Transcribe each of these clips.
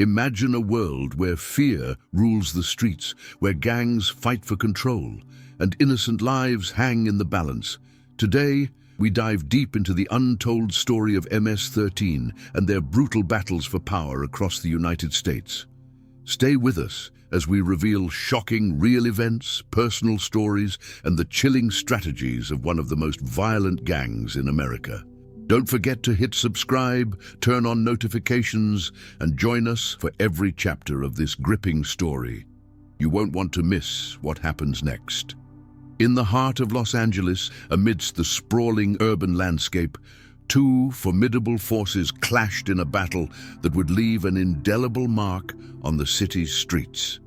Imagine a world where fear rules the streets, where gangs fight for control, and innocent lives hang in the balance. Today, we dive deep into the untold story of MS-13 and their brutal battles for power across the United States. Stay with us as we reveal shocking real events, personal stories, and the chilling strategies of one of the most violent gangs in America. Don't forget to hit subscribe, turn on notifications, and join us for every chapter of this gripping story. You won't want to miss what happens next. In the heart of Los Angeles, amidst the sprawling urban landscape, two formidable forces clashed in a battle that would leave an indelible mark on the city's streets.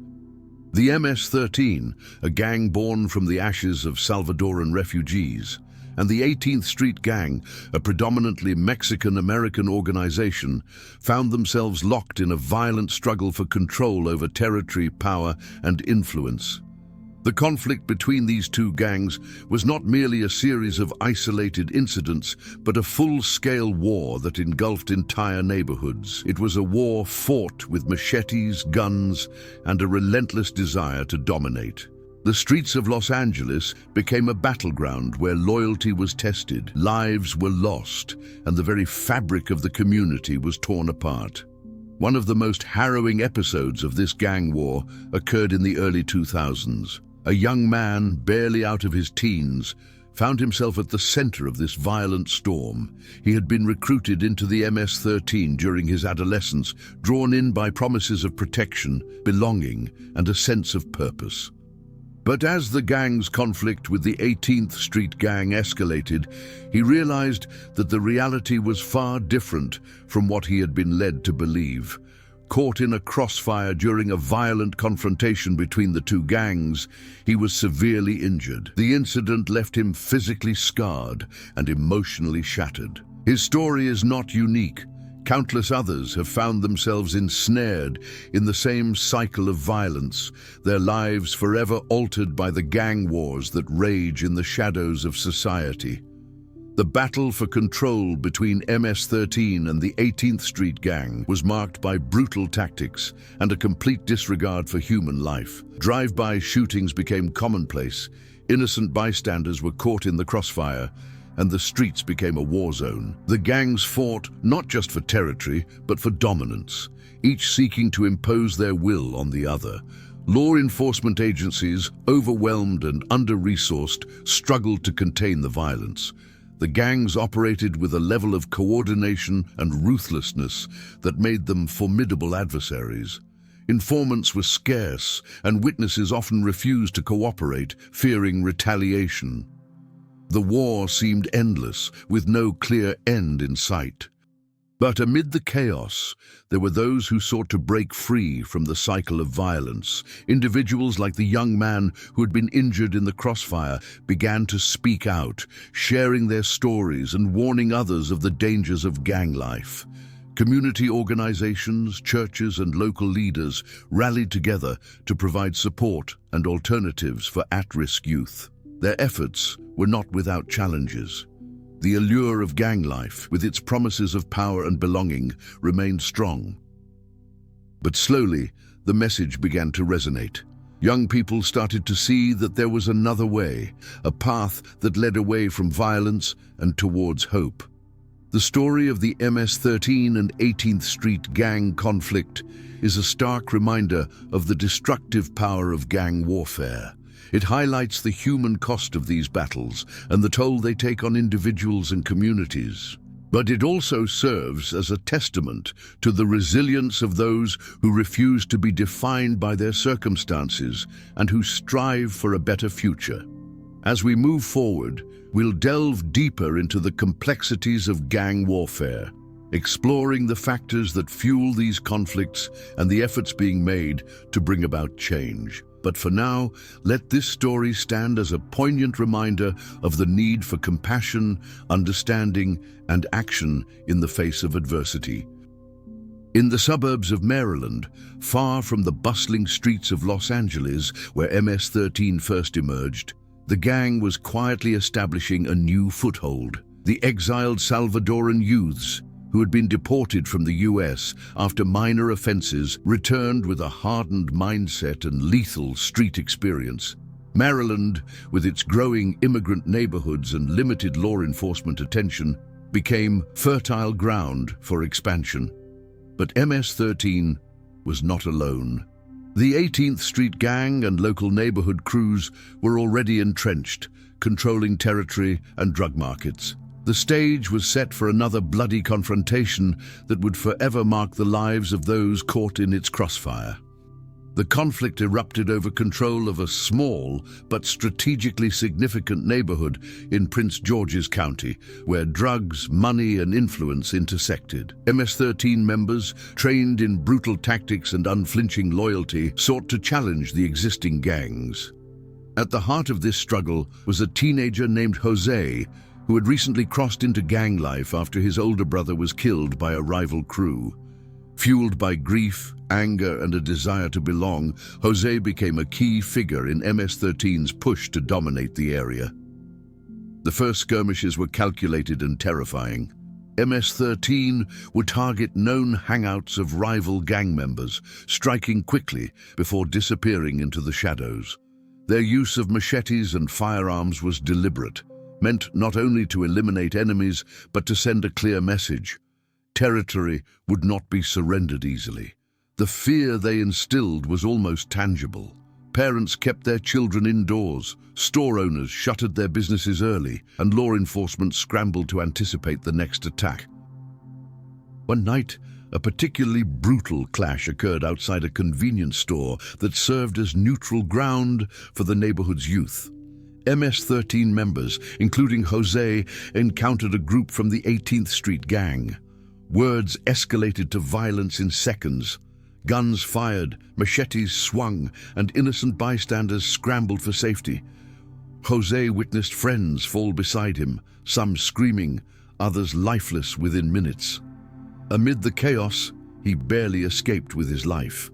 The MS-13, a gang born from the ashes of Salvadoran refugees, and the 18th Street Gang, a predominantly Mexican-American organization, found themselves locked in a violent struggle for control over territory, power, and influence. The conflict between these two gangs was not merely a series of isolated incidents, but a full-scale war that engulfed entire neighborhoods. It was a war fought with machetes, guns, and a relentless desire to dominate. The streets of Los Angeles became a battleground where loyalty was tested, lives were lost, and the very fabric of the community was torn apart. One of the most harrowing episodes of this gang war occurred in the early 2000s. A young man, barely out of his teens, found himself at the center of this violent storm. He had been recruited into the MS-13 during his adolescence, drawn in by promises of protection, belonging, and a sense of purpose. But as the gang's conflict with the 18th Street Gang escalated, he realized that the reality was far different from what he had been led to believe. Caught in a crossfire during a violent confrontation between the two gangs, he was severely injured. The incident left him physically scarred and emotionally shattered. His story is not unique. Countless others have found themselves ensnared in the same cycle of violence, their lives forever altered by the gang wars that rage in the shadows of society. The battle for control between MS-13 and the 18th Street Gang was marked by brutal tactics and a complete disregard for human life. Drive-by shootings became commonplace, innocent bystanders were caught in the crossfire, and the streets became a war zone. The gangs fought not just for territory, but for dominance, each seeking to impose their will on the other. Law enforcement agencies, overwhelmed and under-resourced, struggled to contain the violence. The gangs operated with a level of coordination and ruthlessness that made them formidable adversaries. Informants were scarce, and witnesses often refused to cooperate, fearing retaliation. The war seemed endless, with no clear end in sight. But amid the chaos, there were those who sought to break free from the cycle of violence. Individuals like the young man who had been injured in the crossfire began to speak out, sharing their stories and warning others of the dangers of gang life. Community organizations, churches, and local leaders rallied together to provide support and alternatives for at-risk youth. Their efforts were not without challenges. The allure of gang life, with its promises of power and belonging, remained strong. But slowly, the message began to resonate. Young people started to see that there was another way, a path that led away from violence and towards hope. The story of the MS-13 and 18th Street Gang conflict is a stark reminder of the destructive power of gang warfare. It highlights the human cost of these battles and the toll they take on individuals and communities. But it also serves as a testament to the resilience of those who refuse to be defined by their circumstances and who strive for a better future. As we move forward, we'll delve deeper into the complexities of gang warfare, exploring the factors that fuel these conflicts and the efforts being made to bring about change. But for now, let this story stand as a poignant reminder of the need for compassion, understanding, and action in the face of adversity. In the suburbs of Maryland, far from the bustling streets of Los Angeles, where MS-13 first emerged, the gang was quietly establishing a new foothold. The exiled Salvadoran youths, who had been deported from the US after minor offenses, returned with a hardened mindset and lethal street experience. Maryland, with its growing immigrant neighborhoods and limited law enforcement attention, became fertile ground for expansion. But MS-13 was not alone. The 18th Street Gang and local neighborhood crews were already entrenched, controlling territory and drug markets. The stage was set for another bloody confrontation that would forever mark the lives of those caught in its crossfire. The conflict erupted over control of a small but strategically significant neighborhood in Prince George's County, where drugs, money, and influence intersected. MS-13 members, trained in brutal tactics and unflinching loyalty, sought to challenge the existing gangs. At the heart of this struggle was a teenager named Jose, who had recently crossed into gang life after his older brother was killed by a rival crew. Fueled by grief, anger, and a desire to belong, Jose became a key figure in MS-13's push to dominate the area. The first skirmishes were calculated and terrifying. MS-13 would target known hangouts of rival gang members, striking quickly before disappearing into the shadows. Their use of machetes and firearms was deliberate, meant not only to eliminate enemies, but to send a clear message. Territory would not be surrendered easily. The fear they instilled was almost tangible. Parents kept their children indoors, store owners shuttered their businesses early, and law enforcement scrambled to anticipate the next attack. One night, a particularly brutal clash occurred outside a convenience store that served as neutral ground for the neighborhood's youth. MS-13 members, including Jose, encountered a group from the 18th Street Gang. Words escalated to violence in seconds. Guns fired, machetes swung, and innocent bystanders scrambled for safety. Jose witnessed friends fall beside him, some screaming, others lifeless within minutes. Amid the chaos, he barely escaped with his life.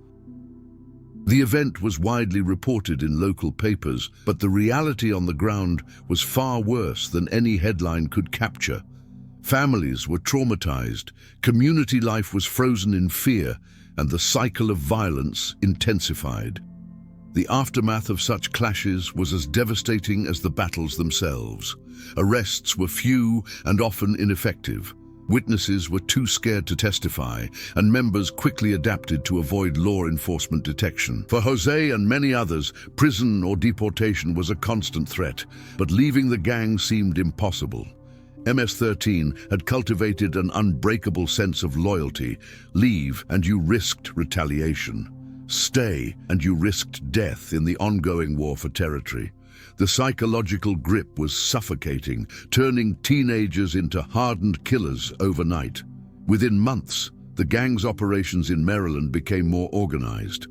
The event was widely reported in local papers, but the reality on the ground was far worse than any headline could capture. Families were traumatized, community life was frozen in fear, and the cycle of violence intensified. The aftermath of such clashes was as devastating as the battles themselves. Arrests were few and often ineffective. Witnesses were too scared to testify, and members quickly adapted to avoid law enforcement detection. For Jose and many others, prison or deportation was a constant threat, but leaving the gang seemed impossible. MS-13 had cultivated an unbreakable sense of loyalty. Leave and you risked retaliation. Stay and you risked death in the ongoing war for territory. The psychological grip was suffocating, turning teenagers into hardened killers overnight. Within months, the gang's operations in Maryland became more organized.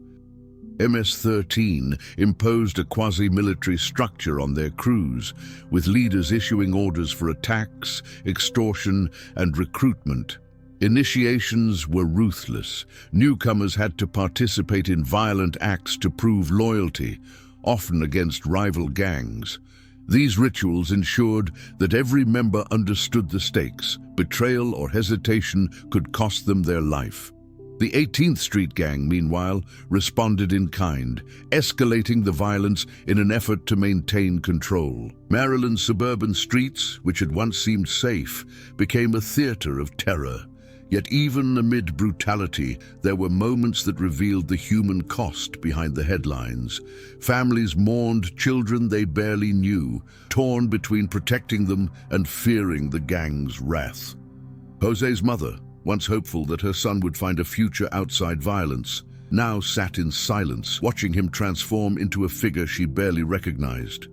MS-13 imposed a quasi-military structure on their crews, with leaders issuing orders for attacks, extortion, and recruitment. Initiations were ruthless. Newcomers had to participate in violent acts to prove loyalty, often against rival gangs. These rituals ensured that every member understood the stakes. Betrayal or hesitation could cost them their life. The 18th Street Gang, meanwhile, responded in kind, escalating the violence in an effort to maintain control. Maryland's suburban streets, which had once seemed safe, became a theater of terror. Yet even amid brutality, there were moments that revealed the human cost behind the headlines. Families mourned children they barely knew, torn between protecting them and fearing the gang's wrath. Jose's mother, once hopeful that her son would find a future outside violence, now sat in silence, watching him transform into a figure she barely recognized.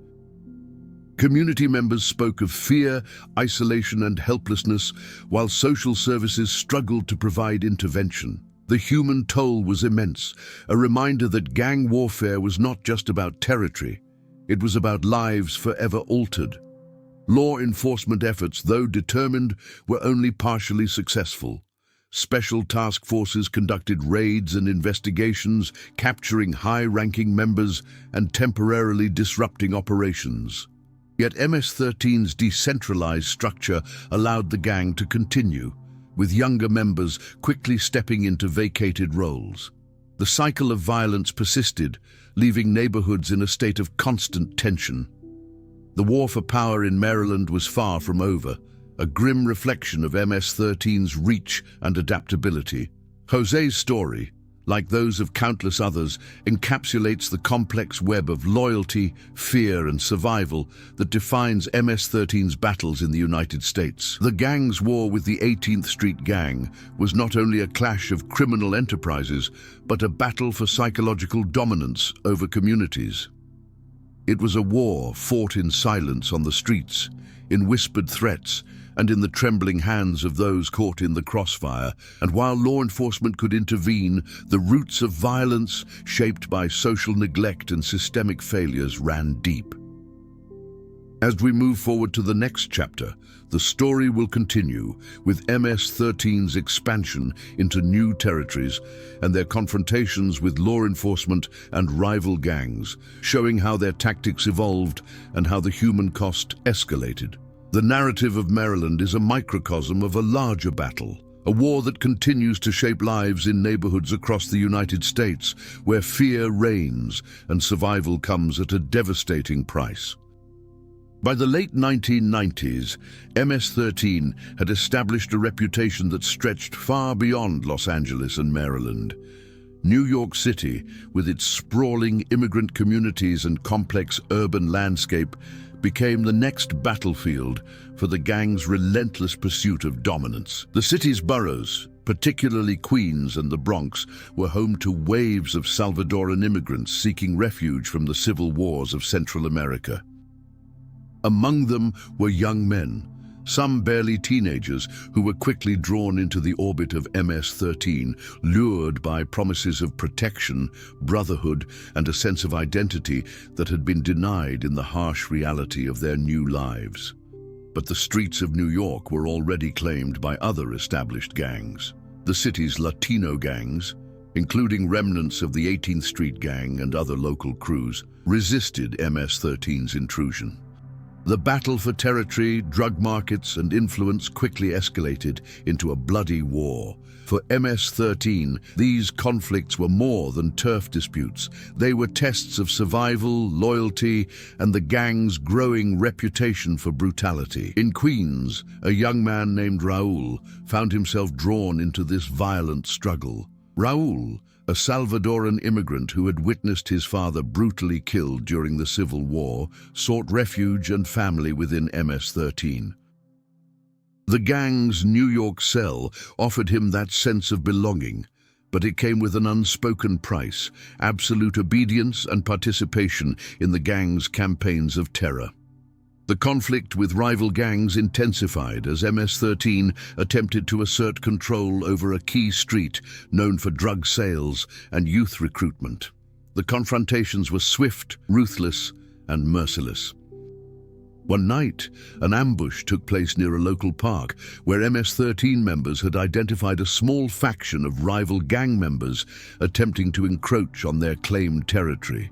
Community members spoke of fear, isolation, and helplessness, while social services struggled to provide intervention. The human toll was immense, a reminder that gang warfare was not just about territory. It was about lives forever altered. Law enforcement efforts, though determined, were only partially successful. Special task forces conducted raids and investigations, capturing high-ranking members and temporarily disrupting operations. Yet MS-13's decentralized structure allowed the gang to continue. with younger members quickly stepping into vacated roles. The cycle of violence persisted, leaving neighborhoods in a state of constant tension. The war for power in Maryland was far from over, a grim reflection of MS-13's reach and adaptability. Jose's story, like those of countless others, encapsulates the complex web of loyalty, fear, and survival that defines MS-13's battles in the United States. The gang's war with the 18th Street Gang was not only a clash of criminal enterprises, but a battle for psychological dominance over communities. It was a war fought in silence on the streets, in whispered threats, and in the trembling hands of those caught in the crossfire. And while law enforcement could intervene, the roots of violence, shaped by social neglect and systemic failures, ran deep. As we move forward to the next chapter, the story will continue with MS-13's expansion into new territories and their confrontations with law enforcement and rival gangs, showing how their tactics evolved and how the human cost escalated. The narrative of Maryland is a microcosm of a larger battle, a war that continues to shape lives in neighborhoods across the United States, where fear reigns and survival comes at a devastating price. By the late 1990s, MS-13 had established a reputation that stretched far beyond Los Angeles and Maryland. New York City, with its sprawling immigrant communities and complex urban landscape, became the next battlefield for the gang's relentless pursuit of dominance. The city's boroughs, particularly Queens and the Bronx, were home to waves of Salvadoran immigrants seeking refuge from the civil wars of Central America. Among them were young men, some barely teenagers, who were quickly drawn into the orbit of MS-13, lured by promises of protection, brotherhood, and a sense of identity that had been denied in the harsh reality of their new lives. But the streets of New York were already claimed by other established gangs. The city's Latino gangs, including remnants of the 18th Street Gang and other local crews, resisted MS-13's intrusion. The battle for territory, drug markets, and influence quickly escalated into a bloody war. For MS-13, these conflicts were more than turf disputes. They were tests of survival, loyalty, and the gang's growing reputation for brutality. In Queens, a young man named Raul found himself drawn into this violent struggle. Raul, a Salvadoran immigrant who had witnessed his father brutally killed during the Civil War, sought refuge and family within MS-13. The gang's New York cell offered him that sense of belonging, but it came with an unspoken price: absolute obedience and participation in the gang's campaigns of terror. The conflict with rival gangs intensified as MS-13 attempted to assert control over a key street known for drug sales and youth recruitment. The confrontations were swift, ruthless, and merciless. One night, an ambush took place near a local park where MS-13 members had identified a small faction of rival gang members attempting to encroach on their claimed territory.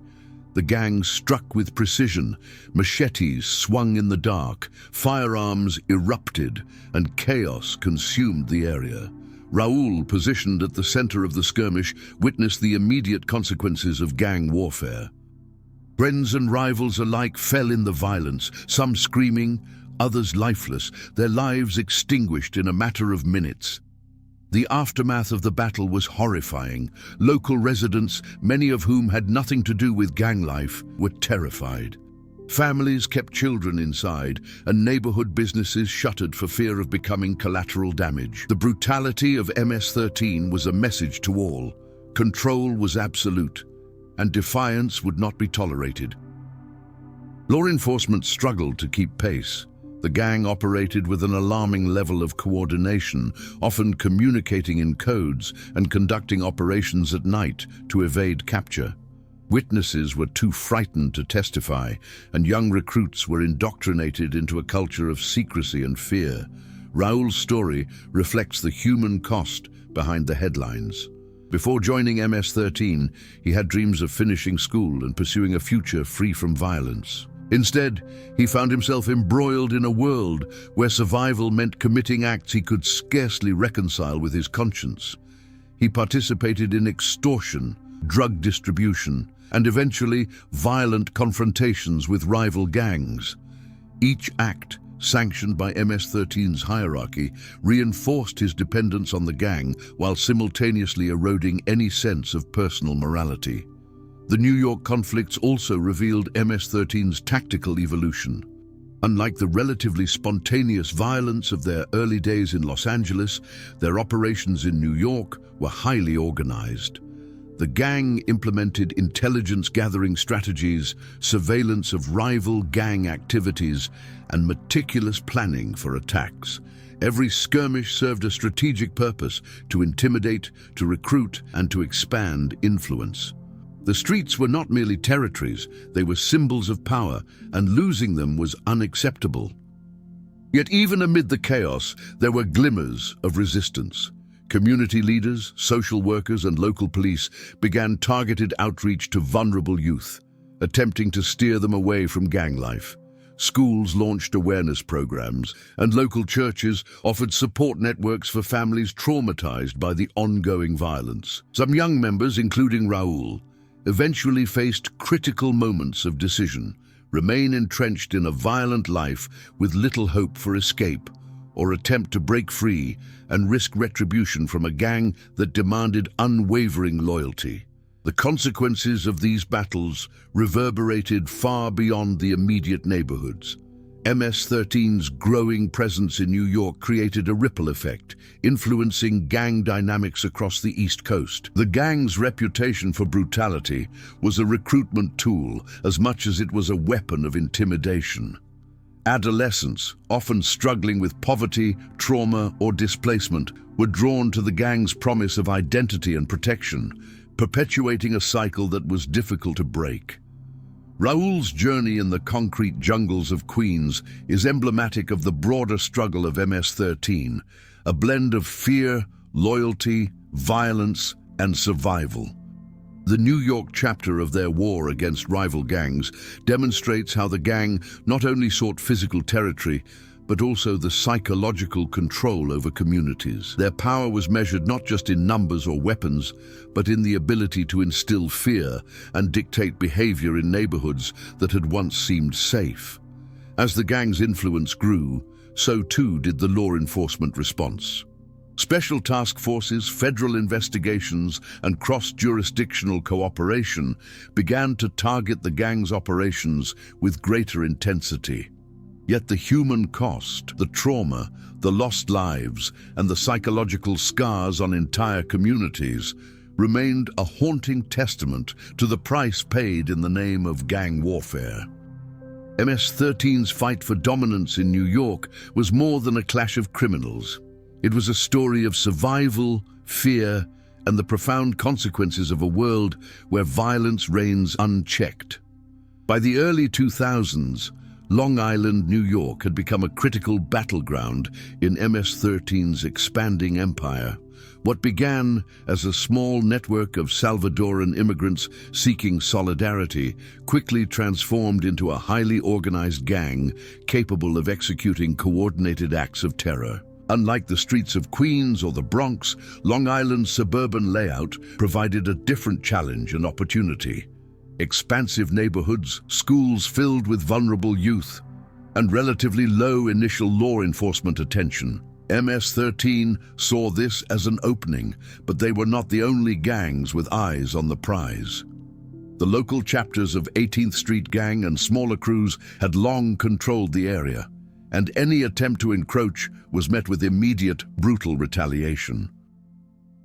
The gang struck with precision, machetes swung in the dark, firearms erupted, and chaos consumed the area. Raul, positioned at the center of the skirmish, witnessed the immediate consequences of gang warfare. Friends and rivals alike fell in the violence, some screaming, others lifeless, their lives extinguished in a matter of minutes. The aftermath of the battle was horrifying. Local residents, many of whom had nothing to do with gang life, were terrified. Families kept children inside, and neighborhood businesses shuttered for fear of becoming collateral damage. The brutality of MS-13 was a message to all. Control was absolute, and defiance would not be tolerated. Law enforcement struggled to keep pace. The gang operated with an alarming level of coordination, often communicating in codes and conducting operations at night to evade capture. Witnesses were too frightened to testify, and young recruits were indoctrinated into a culture of secrecy and fear. Raul's story reflects the human cost behind the headlines. Before joining MS-13, he had dreams of finishing school and pursuing a future free from violence. Instead, he found himself embroiled in a world where survival meant committing acts he could scarcely reconcile with his conscience. He participated in extortion, drug distribution, and eventually violent confrontations with rival gangs. Each act, sanctioned by MS-13's hierarchy, reinforced his dependence on the gang while simultaneously eroding any sense of personal morality. The New York conflicts also revealed MS-13's tactical evolution. Unlike the relatively spontaneous violence of their early days in Los Angeles, their operations in New York were highly organized. The gang implemented intelligence-gathering strategies, surveillance of rival gang activities, and meticulous planning for attacks. Every skirmish served a strategic purpose: to intimidate, to recruit, and to expand influence. The streets were not merely territories, they were symbols of power, and losing them was unacceptable. Yet even amid the chaos, there were glimmers of resistance. Community leaders, social workers, and local police began targeted outreach to vulnerable youth, attempting to steer them away from gang life. Schools launched awareness programs, and local churches offered support networks for families traumatized by the ongoing violence. Some young members, including Raul, eventually faced critical moments of decision, remain entrenched in a violent life with little hope for escape, or attempt to break free and risk retribution from a gang that demanded unwavering loyalty. The consequences of these battles reverberated far beyond the immediate neighborhoods. MS-13's growing presence in New York created a ripple effect, influencing gang dynamics across the East Coast. The gang's reputation for brutality was a recruitment tool as much as it was a weapon of intimidation. Adolescents, often struggling with poverty, trauma, or displacement, were drawn to the gang's promise of identity and protection, perpetuating a cycle that was difficult to break. Raul's journey in the concrete jungles of Queens is emblematic of the broader struggle of MS-13, a blend of fear, loyalty, violence, and survival. The New York chapter of their war against rival gangs demonstrates how the gang not only sought physical territory, but also the psychological control over communities. Their power was measured not just in numbers or weapons, but in the ability to instill fear and dictate behavior in neighborhoods that had once seemed safe. As the gang's influence grew, so too did the law enforcement response. Special task forces, federal investigations, and cross-jurisdictional cooperation began to target the gang's operations with greater intensity. Yet the human cost, the trauma, the lost lives, and the psychological scars on entire communities remained a haunting testament to the price paid in the name of gang warfare. MS-13's fight for dominance in New York was more than a clash of criminals. It was a story of survival, fear, and the profound consequences of a world where violence reigns unchecked. By the early 2000s, Long Island, New York had become a critical battleground in MS-13's expanding empire. What began as a small network of Salvadoran immigrants seeking solidarity quickly transformed into a highly organized gang capable of executing coordinated acts of terror. Unlike the streets of Queens or the Bronx, Long Island's suburban layout provided a different challenge and opportunity. Expansive neighborhoods, schools filled with vulnerable youth, and relatively low initial law enforcement attention. MS-13 saw this as an opening, but they were not the only gangs with eyes on the prize. The local chapters of 18th Street Gang and smaller crews had long controlled the area, and any attempt to encroach was met with immediate, brutal retaliation.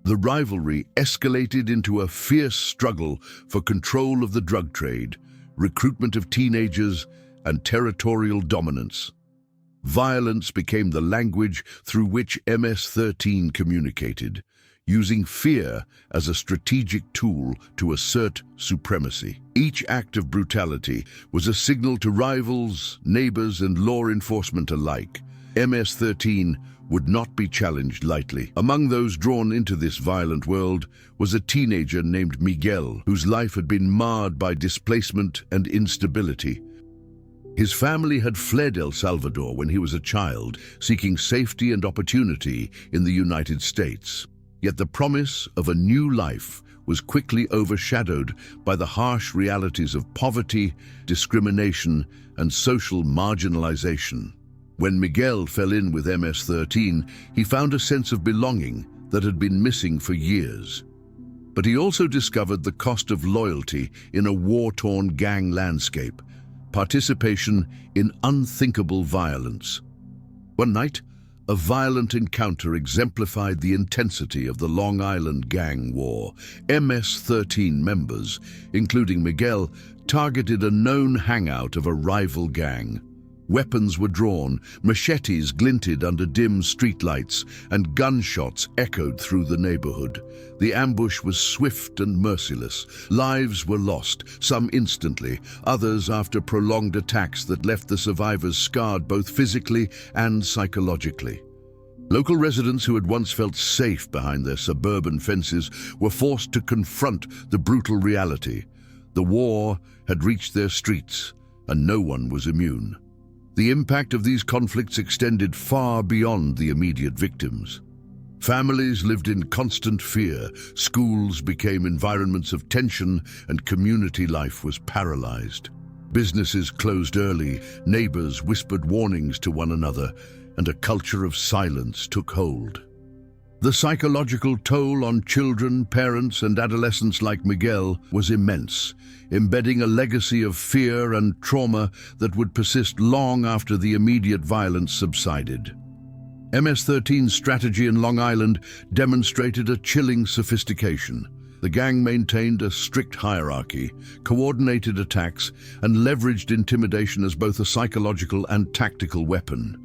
The rivalry escalated into a fierce struggle for control of the drug trade, recruitment of teenagers, and territorial dominance. Violence became the language through which MS-13 communicated, using fear as a strategic tool to assert supremacy. Each act of brutality was a signal to rivals, neighbors, and law enforcement alike. MS-13 would not be challenged lightly. Among those drawn into this violent world was a teenager named Miguel, whose life had been marred by displacement and instability. His family had fled El Salvador when he was a child, seeking safety and opportunity in the United States. Yet the promise of a new life was quickly overshadowed by the harsh realities of poverty, discrimination, and social marginalization. When Miguel fell in with MS-13, he found a sense of belonging that had been missing for years. But he also discovered the cost of loyalty in a war-torn gang landscape, participation in unthinkable violence. One night, a violent encounter exemplified the intensity of the Long Island gang war. MS-13 members, including Miguel, targeted a known hangout of a rival gang. Weapons were drawn, machetes glinted under dim streetlights, and gunshots echoed through the neighborhood. The ambush was swift and merciless. Lives were lost, some instantly, others after prolonged attacks that left the survivors scarred both physically and psychologically. Local residents who had once felt safe behind their suburban fences were forced to confront the brutal reality. The war had reached their streets, and no one was immune. The impact of these conflicts extended far beyond the immediate victims. Families lived in constant fear, schools became environments of tension, and community life was paralyzed. Businesses closed early, neighbors whispered warnings to one another, and a culture of silence took hold. The psychological toll on children, parents, and adolescents like Miguel was immense, embedding a legacy of fear and trauma that would persist long after the immediate violence subsided. MS-13's strategy in Long Island demonstrated a chilling sophistication. The gang maintained a strict hierarchy, coordinated attacks, and leveraged intimidation as both a psychological and tactical weapon.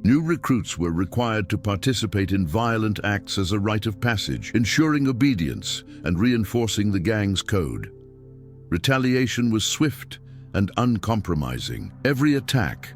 New recruits were required to participate in violent acts as a rite of passage, ensuring obedience and reinforcing the gang's code. Retaliation was swift and uncompromising. Every attack,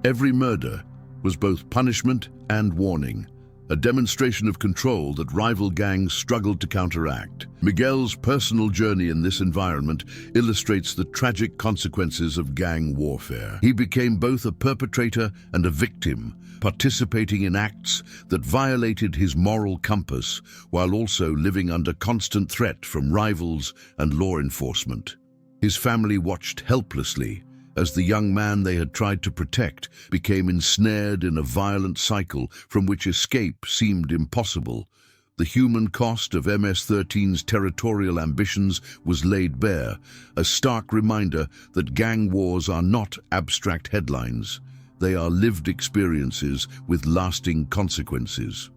every murder, was both punishment and warning, a demonstration of control that rival gangs struggled to counteract. Miguel's personal journey in this environment illustrates the tragic consequences of gang warfare. He became both a perpetrator and a victim, participating in acts that violated his moral compass while also living under constant threat from rivals and law enforcement. His family watched helplessly as the young man they had tried to protect became ensnared in a violent cycle from which escape seemed impossible. The human cost of MS-13's territorial ambitions was laid bare, a stark reminder that gang wars are not abstract headlines. They are lived experiences with lasting consequences.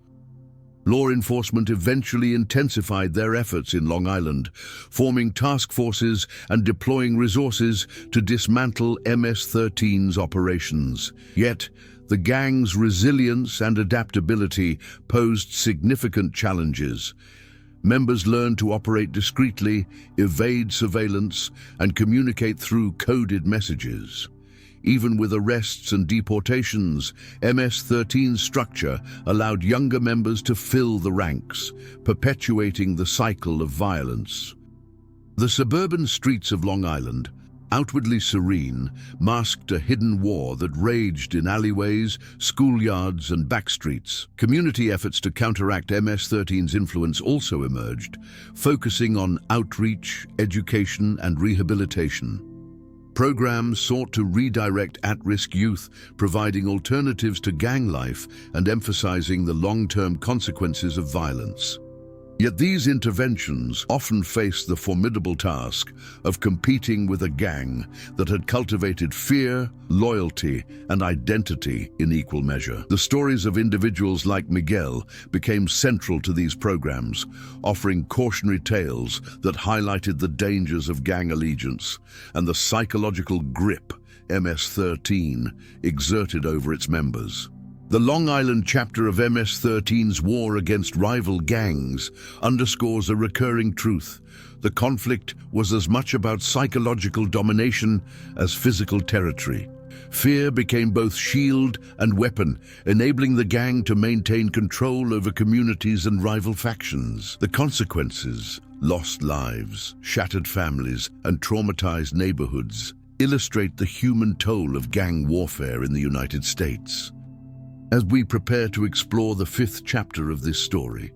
Law enforcement eventually intensified their efforts in Long Island, forming task forces and deploying resources to dismantle MS-13's operations. Yet, the gang's resilience and adaptability posed significant challenges. Members learned to operate discreetly, evade surveillance, and communicate through coded messages. Even with arrests and deportations, MS-13's structure allowed younger members to fill the ranks, perpetuating the cycle of violence. The suburban streets of Long Island, outwardly serene, masked a hidden war that raged in alleyways, schoolyards, and backstreets. Community efforts to counteract MS-13's influence also emerged, focusing on outreach, education, and rehabilitation. Programs sought to redirect at-risk youth, providing alternatives to gang life and emphasizing the long-term consequences of violence. Yet these interventions often faced the formidable task of competing with a gang that had cultivated fear, loyalty, and identity in equal measure. The stories of individuals like Miguel became central to these programs, offering cautionary tales that highlighted the dangers of gang allegiance and the psychological grip MS-13 exerted over its members. The Long Island chapter of MS-13's war against rival gangs underscores a recurring truth. The conflict was as much about psychological domination as physical territory. Fear became both shield and weapon, enabling the gang to maintain control over communities and rival factions. The consequences: lost lives, shattered families, and traumatized neighborhoods. illustrate the human toll of gang warfare in the United States. As we prepare to explore the fifth chapter of this story,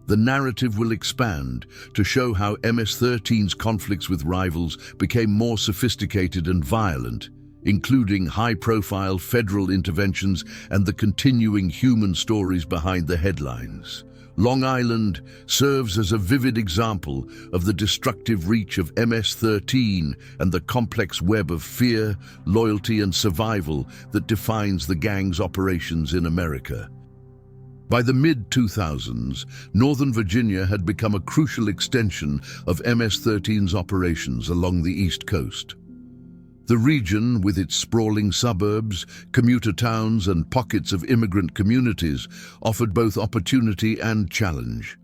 the narrative will expand to show how MS-13's conflicts with rivals became more sophisticated and violent, including high-profile federal interventions and the continuing human stories behind the headlines. Long Island serves as a vivid example of the destructive reach of MS-13 and the complex web of fear, loyalty, and survival that defines the gang's operations in America. By the mid-2000s, Northern Virginia had become a crucial extension of MS-13's operations along the East Coast. The region, with its sprawling suburbs, commuter towns, and pockets of immigrant communities, offered both opportunity and challenge.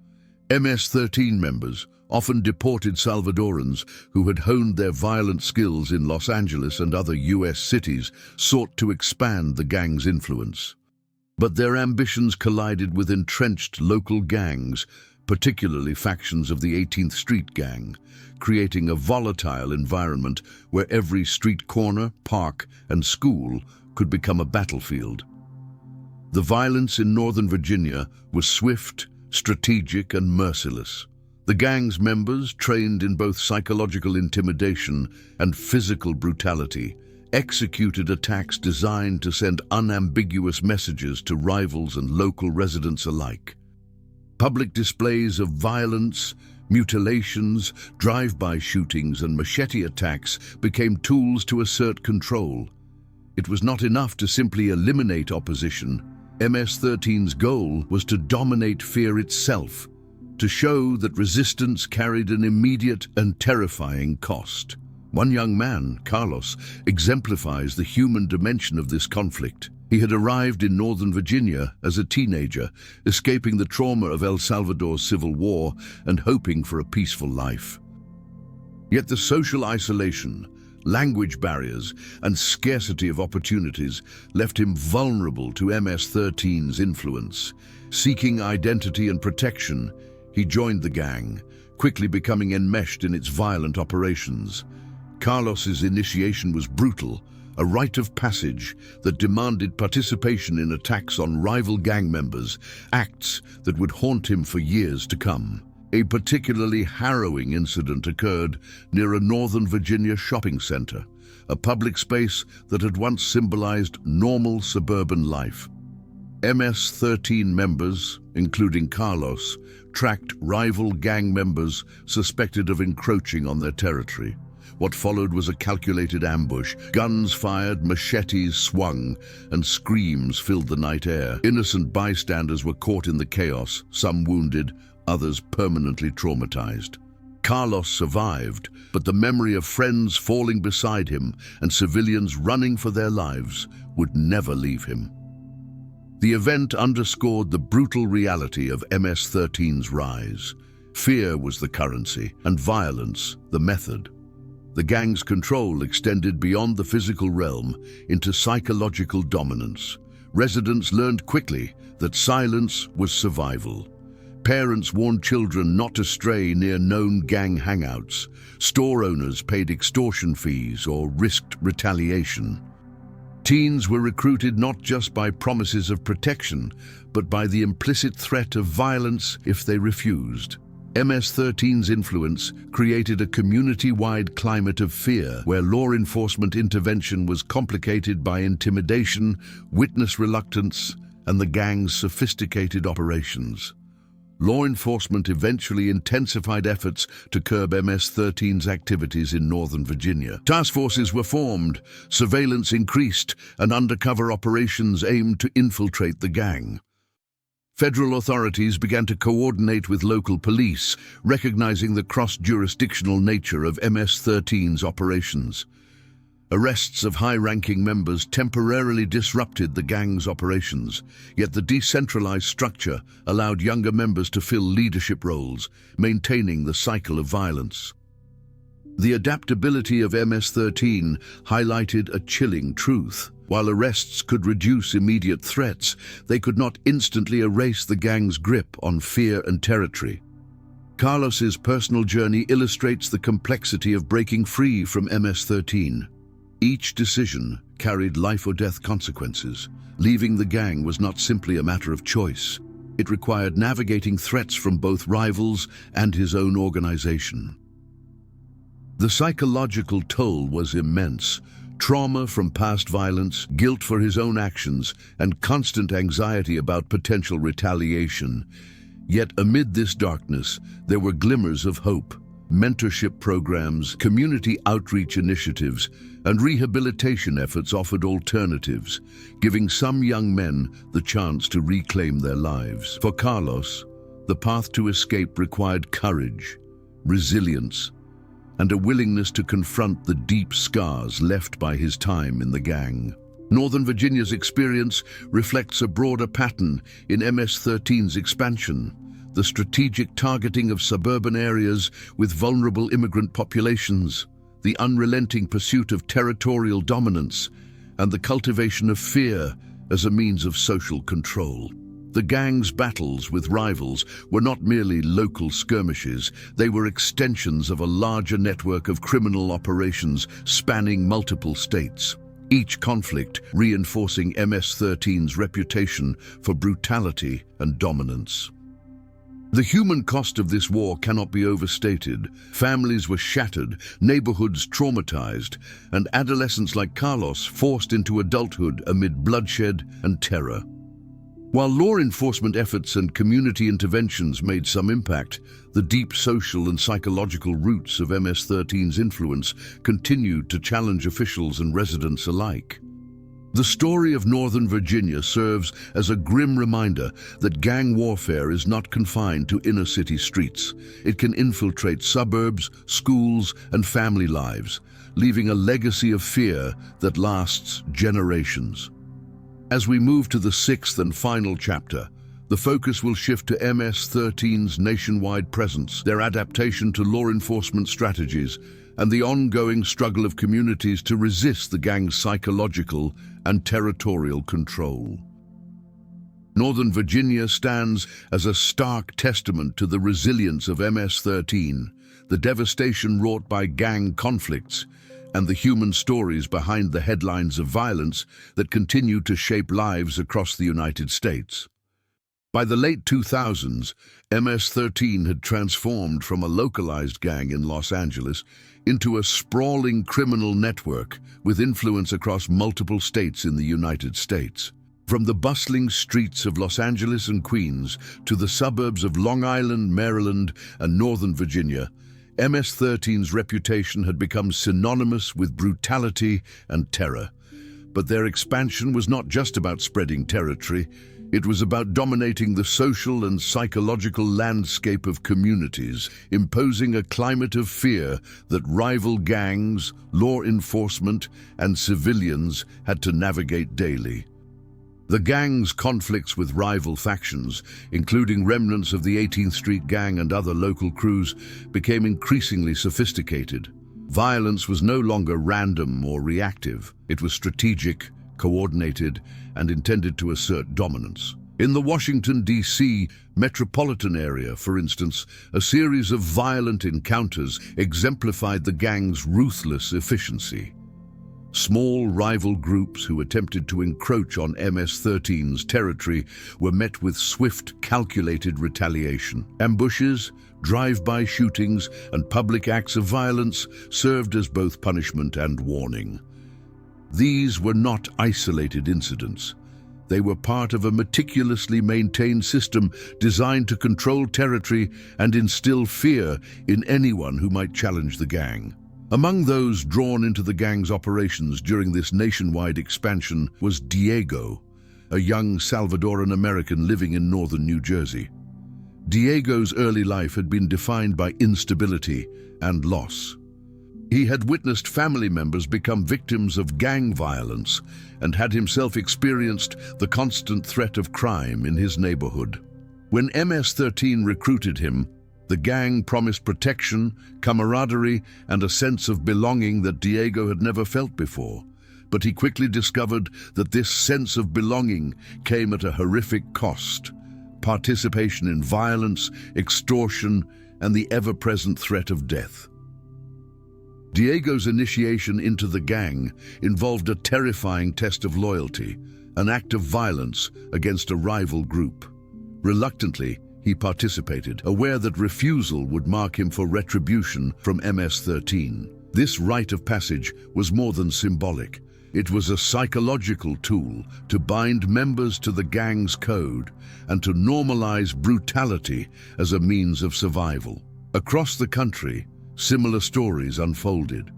MS-13 members, often deported Salvadorans who had honed their violent skills in Los Angeles and other U.S. cities, sought to expand the gang's influence. But their ambitions collided with entrenched local gangs, particularly factions of the 18th Street Gang, creating a volatile environment where every street corner, park, and school could become a battlefield. The violence in Northern Virginia was swift, strategic, and merciless. The gang's members, trained in both psychological intimidation and physical brutality, executed attacks designed to send unambiguous messages to rivals and local residents alike. Public displays of violence, mutilations, drive-by shootings, and machete attacks became tools to assert control. It was not enough to simply eliminate opposition. MS-13's goal was to dominate fear itself, to show that resistance carried an immediate and terrifying cost. One young man, Carlos, exemplifies the human dimension of this conflict. He had arrived in Northern Virginia as a teenager, escaping the trauma of El Salvador's civil war and hoping for a peaceful life. Yet the social isolation, language barriers, and scarcity of opportunities left him vulnerable to MS-13's influence. Seeking identity and protection, he joined the gang, quickly becoming enmeshed in its violent operations. Carlos's initiation was brutal, a rite of passage that demanded participation in attacks on rival gang members, acts that would haunt him for years to come. A particularly harrowing incident occurred near a Northern Virginia shopping center, a public space that had once symbolized normal suburban life. MS-13 members, including Carlos, tracked rival gang members suspected of encroaching on their territory. What followed was a calculated ambush. Guns fired, machetes swung, and screams filled the night air. Innocent bystanders were caught in the chaos, some wounded, others permanently traumatized. Carlos survived, but the memory of friends falling beside him and civilians running for their lives would never leave him. The event underscored the brutal reality of MS-13's rise. Fear was the currency, and violence the method. The gang's control extended beyond the physical realm into psychological dominance. Residents learned quickly that silence was survival. Parents warned children not to stray near known gang hangouts. Store owners paid extortion fees or risked retaliation. Teens were recruited not just by promises of protection, but by the implicit threat of violence if they refused. MS-13's influence created a community-wide climate of fear, where law enforcement intervention was complicated by intimidation, witness reluctance, and the gang's sophisticated operations. Law enforcement eventually intensified efforts to curb MS-13's activities in Northern Virginia. Task forces were formed, surveillance increased, and undercover operations aimed to infiltrate the gang. Federal authorities began to coordinate with local police, recognizing the cross-jurisdictional nature of MS-13's operations. Arrests of high-ranking members temporarily disrupted the gang's operations, yet the decentralized structure allowed younger members to fill leadership roles, maintaining the cycle of violence. The adaptability of MS-13 highlighted a chilling truth. While arrests could reduce immediate threats, they could not instantly erase the gang's grip on fear and territory. Carlos's personal journey illustrates the complexity of breaking free from MS-13. Each decision carried life or death consequences. Leaving the gang was not simply a matter of choice. It required navigating threats from both rivals and his own organization. The psychological toll was immense. Trauma from past violence, guilt for his own actions, and constant anxiety about potential retaliation. Yet amid this darkness, there were glimmers of hope. Mentorship programs, community outreach initiatives, and rehabilitation efforts offered alternatives, giving some young men the chance to reclaim their lives. For Carlos, the path to escape required courage, resilience, and a willingness to confront the deep scars left by his time in the gang. Northern Virginia's experience reflects a broader pattern in MS-13's expansion. The strategic targeting of suburban areas with vulnerable immigrant populations, the unrelenting pursuit of territorial dominance, and the cultivation of fear as a means of social control. The gang's battles with rivals were not merely local skirmishes, they were extensions of a larger network of criminal operations spanning multiple states. Each conflict reinforcing MS-13's reputation for brutality and dominance. The human cost of this war cannot be overstated. Families were shattered, neighborhoods traumatized, and adolescents like Carlos forced into adulthood amid bloodshed and terror. While law enforcement efforts and community interventions made some impact, the deep social and psychological roots of MS-13's influence continued to challenge officials and residents alike. The story of Northern Virginia serves as a grim reminder that gang warfare is not confined to inner-city streets. It can infiltrate suburbs, schools, and family lives, leaving a legacy of fear that lasts generations. As we move to the sixth and final chapter, the focus will shift to MS-13's nationwide presence, their adaptation to law enforcement strategies, and the ongoing struggle of communities to resist the gang's psychological and territorial control. Northern Virginia stands as a stark testament to the resilience of MS-13, the devastation wrought by gang conflicts, and the human stories behind the headlines of violence that continue to shape lives across the United States. By the late 2000s, MS-13 had transformed from a localized gang in Los Angeles into a sprawling criminal network with influence across multiple states in the United States. From the bustling streets of Los Angeles and Queens to the suburbs of Long Island, Maryland, and Northern Virginia, MS-13's reputation had become synonymous with brutality and terror. But their expansion was not just about spreading territory. It was about dominating the social and psychological landscape of communities, imposing a climate of fear that rival gangs, law enforcement, and civilians had to navigate daily. The gang's conflicts with rival factions, including remnants of the 18th Street Gang and other local crews, became increasingly sophisticated. Violence was no longer random or reactive. It was strategic, coordinated, and intended to assert dominance. In the Washington, D.C. metropolitan area, for instance, a series of violent encounters exemplified the gang's ruthless efficiency. Small rival groups who attempted to encroach on MS-13's territory were met with swift, calculated retaliation. Ambushes, drive-by shootings, and public acts of violence served as both punishment and warning. These were not isolated incidents. They were part of a meticulously maintained system designed to control territory and instill fear in anyone who might challenge the gang. Among those drawn into the gang's operations during this nationwide expansion was Diego, a young Salvadoran American living in northern New Jersey. Diego's early life had been defined by instability and loss. He had witnessed family members become victims of gang violence and had himself experienced the constant threat of crime in his neighborhood. When MS-13 recruited him, the gang promised protection, camaraderie, and a sense of belonging that Diego had never felt before. But he quickly discovered that this sense of belonging came at a horrific cost: participation in violence, extortion, and the ever-present threat of death. Diego's initiation into the gang involved a terrifying test of loyalty, an act of violence against a rival group. Reluctantly, he participated, aware that refusal would mark him for retribution from MS-13. This rite of passage was more than symbolic. It was a psychological tool to bind members to the gang's code and to normalize brutality as a means of survival. Across the country, similar stories unfolded.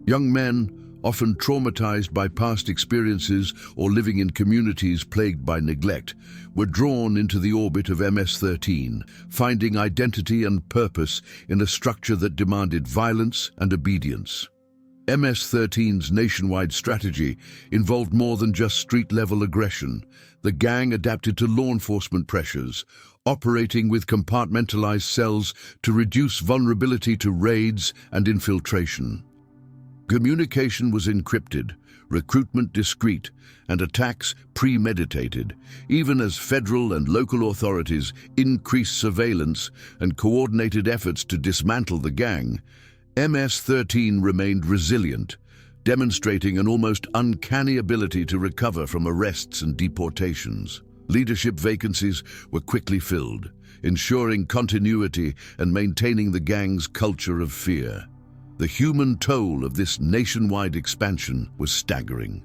Young men, often traumatized by past experiences or living in communities plagued by neglect, were drawn into the orbit of MS-13, finding identity and purpose in a structure that demanded violence and obedience. MS-13's nationwide strategy involved more than just street-level aggression. The gang adapted to law enforcement pressures, operating with compartmentalized cells to reduce vulnerability to raids and infiltration. Communication was encrypted, recruitment discreet, and attacks premeditated, even as federal and local authorities increased surveillance and coordinated efforts to dismantle the gang. MS-13 remained resilient, demonstrating an almost uncanny ability to recover from arrests and deportations. Leadership vacancies were quickly filled, ensuring continuity and maintaining the gang's culture of fear. The human toll of this nationwide expansion was staggering.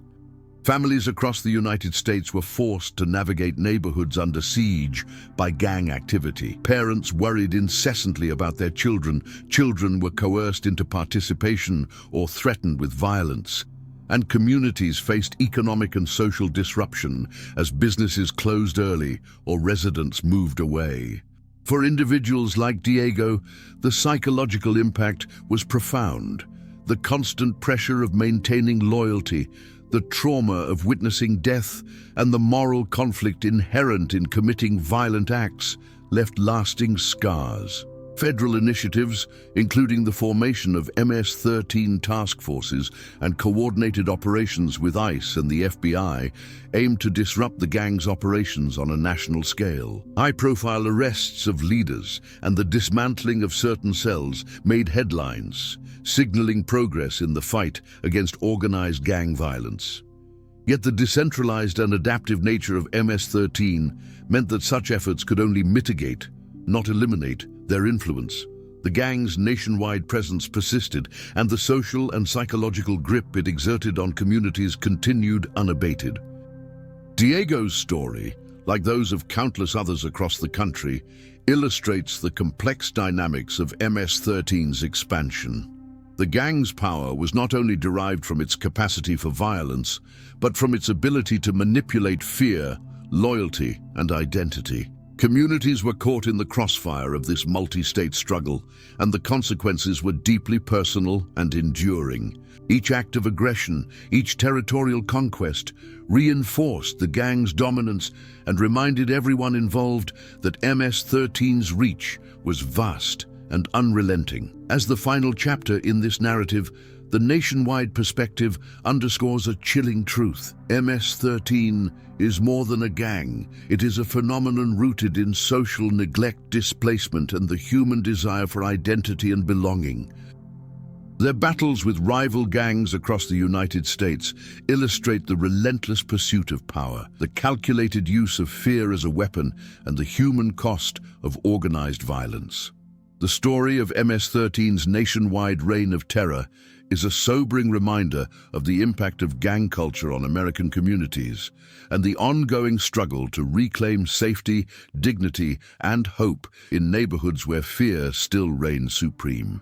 Families across the United States were forced to navigate neighborhoods under siege by gang activity. Parents worried incessantly about their children. Children were coerced into participation or threatened with violence. And communities faced economic and social disruption as businesses closed early or residents moved away. For individuals like Diego, the psychological impact was profound. The constant pressure of maintaining loyalty, the trauma of witnessing death, and the moral conflict inherent in committing violent acts left lasting scars. Federal initiatives, including the formation of MS-13 task forces and coordinated operations with ICE and the FBI, aimed to disrupt the gang's operations on a national scale. High-profile arrests of leaders and the dismantling of certain cells made headlines, signaling progress in the fight against organized gang violence. Yet the decentralized and adaptive nature of MS-13 meant that such efforts could only mitigate, not eliminate, their influence. The gang's nationwide presence persisted, and the social and psychological grip it exerted on communities continued unabated. Diego's story, like those of countless others across the country, illustrates the complex dynamics of MS-13's expansion. The gang's power was not only derived from its capacity for violence, but from its ability to manipulate fear, loyalty, and identity. Communities were caught in the crossfire of this multi-state struggle, and the consequences were deeply personal and enduring. Each act of aggression, each territorial conquest, reinforced the gang's dominance and reminded everyone involved that MS-13's reach was vast and unrelenting. As the final chapter in this narrative, the nationwide perspective underscores a chilling truth. MS-13 is more than a gang. It is a phenomenon rooted in social neglect, displacement, and the human desire for identity and belonging. Their battles with rival gangs across the United States illustrate the relentless pursuit of power, the calculated use of fear as a weapon, and the human cost of organized violence. The story of MS-13's nationwide reign of terror is a sobering reminder of the impact of gang culture on American communities and the ongoing struggle to reclaim safety, dignity, and hope in neighborhoods where fear still reigns supreme.